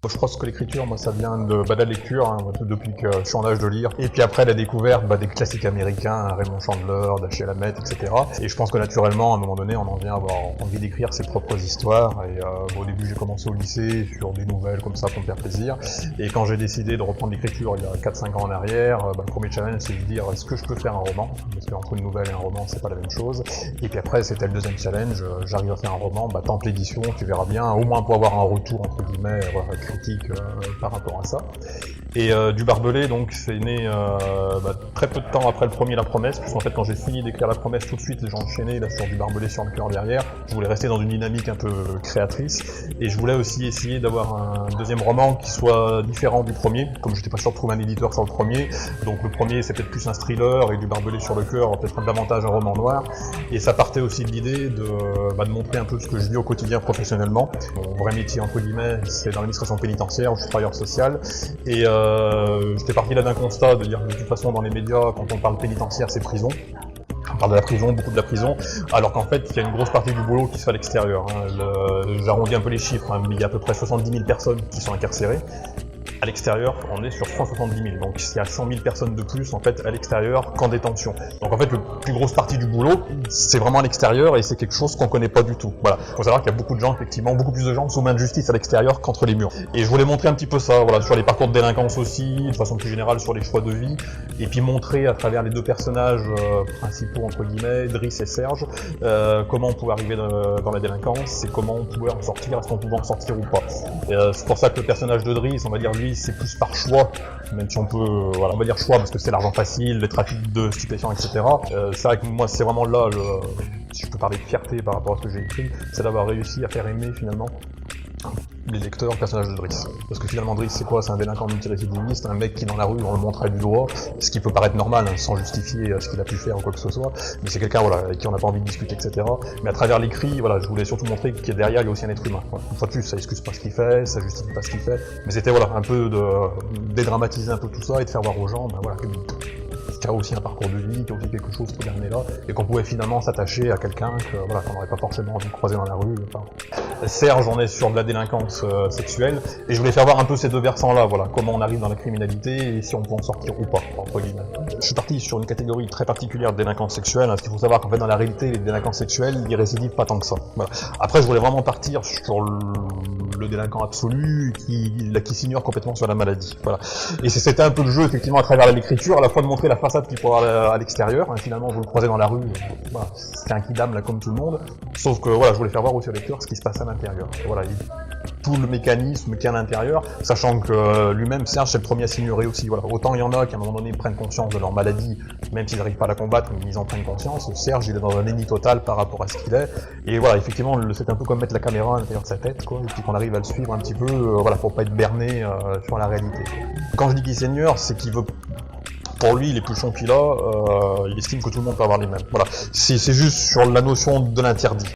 Je pense que l'écriture, moi, ça vient de la lecture, hein, depuis que je suis en âge de lire. Et puis après, la découverte des classiques américains, Raymond Chandler, Dashiell Hammett, etc. Et je pense que naturellement, à un moment donné, on en vient à avoir envie d'écrire ses propres histoires. Et au début, j'ai commencé au lycée sur des nouvelles comme ça pour me faire plaisir. Et quand j'ai décidé de reprendre l'écriture il y a 4-5 ans en arrière, le premier challenge, c'est de dire est-ce que je peux faire un roman? Parce qu'entre une nouvelle et un roman, c'est pas la même chose. Et puis après, c'était le deuxième challenge, j'arrive à faire un roman, tente l'édition, tu verras bien, au moins pour avoir un retour, entre guillemets, critique par rapport à ça. Et du Barbelé, donc, c'est né très peu de temps après le premier La Promesse, puisqu'en fait, quand j'ai fini d'écrire La Promesse, tout de suite, j'ai enchaîné là, sur du Barbelé sur le cœur derrière. Je voulais rester dans une dynamique un peu créatrice, et je voulais aussi essayer d'avoir un deuxième roman qui soit différent du premier, comme j'étais pas sûr de trouver un éditeur sur le premier. Donc le premier, c'est peut-être plus un thriller, et du Barbelé sur le cœur, peut-être davantage un roman noir. Et ça partait aussi de l'idée de montrer un peu ce que je vis au quotidien professionnellement. Mon vrai métier, entre guillemets, c'est dans l'administration pénitentiaire, où je suis travailleur social. Et j'étais parti là d'un constat de dire que de toute façon, dans les médias, quand on parle pénitentiaire, c'est prison. On parle de la prison, beaucoup de la prison, alors qu'en fait, il y a une grosse partie du boulot qui se fait à l'extérieur. J'arrondis un peu les chiffres, mais il y a à peu près 70 000 personnes qui sont incarcérées. À l'extérieur, on est sur 170 000, donc il y a 100 000 personnes de plus en fait à l'extérieur qu'en détention. Donc en fait, la plus grosse partie du boulot, c'est vraiment à l'extérieur et c'est quelque chose qu'on connaît pas du tout. Voilà, faut savoir qu'il y a beaucoup de gens, effectivement, beaucoup plus de gens sous main de justice à l'extérieur qu'entre les murs. Et je voulais montrer un petit peu ça, voilà, sur les parcours de délinquance aussi, de façon plus générale sur les choix de vie, et puis montrer à travers les deux personnages principaux entre guillemets, Driss et Serge, comment on pouvait arriver dans la délinquance et comment on pouvait en sortir, est-ce qu'on pouvait en sortir ou pas. C'est pour ça que le personnage de Driss, on va dire lui, c'est plus par choix, même si on peut, on va dire choix parce que c'est l'argent facile, les trafics de stupéfiants, etc. C'est vrai que moi, c'est vraiment là, si je peux parler de fierté par rapport à ce que j'ai écrit, c'est d'avoir réussi à faire aimer finalement les lecteurs, le personnage de Driss. Parce que finalement, Driss, c'est quoi? C'est un délinquant multirécidiviste, un mec qui dans la rue, on le montrait du doigt, ce qui peut paraître normal, hein, sans justifier ce qu'il a pu faire ou quoi que ce soit, mais c'est quelqu'un, avec qui on n'a pas envie de discuter, etc. Mais à travers l'écrit, je voulais surtout montrer qu'il y a derrière, il y a aussi un être humain. Une fois de plus, ça excuse pas ce qu'il fait, ça justifie pas ce qu'il fait, mais c'était, un peu de dédramatiser un peu tout ça et de faire voir aux gens, qu'il y a aussi un parcours de vie, qu'il y a aussi quelque chose qui est amené là, et qu'on pouvait finalement s'attacher à quelqu'un qu'on n'aurait pas forcément envie de croiser dans la rue. Serge, on est sur de la délinquance sexuelle, et je voulais faire voir un peu ces deux versants-là, comment on arrive dans la criminalité, et si on peut en sortir ou pas, entre guillemets. Je suis parti sur une catégorie très particulière de délinquance sexuelle, parce qu'il faut savoir qu'en fait, dans la réalité, les délinquants sexuels, ils récidivent pas tant que ça. Après, je voulais vraiment partir sur le délinquant absolu, qui s'ignore complètement sur la maladie. Et c'était un peu le jeu, effectivement, à travers l'écriture, à la fois de montrer la façade qu'il faut avoir à l'extérieur, finalement vous le croisez dans la rue, c'est un kidam là comme tout le monde, sauf que je voulais faire voir aussi au lecteur ce qui se passe à l'intérieur. Tout le mécanisme qu'il y a à l'intérieur, sachant que lui-même, Serge, c'est le premier à s'ignorer aussi. Autant il y en a qui à un moment donné prennent conscience de leur maladie, même s'ils n'arrivent pas à la combattre, mais ils en prennent conscience. Serge, il est dans un déni total par rapport à ce qu'il est. Et effectivement, c'est un peu comme mettre la caméra à l'intérieur de sa tête, et puis qu'on arrive à le suivre un petit peu, pour pas être berné sur la réalité. Quand je dis qu'il s'ignore, c'est qu'il veut. Pour lui, les pulsions qu'il a, il estime que tout le monde peut avoir les mêmes. C'est juste sur la notion de l'interdit.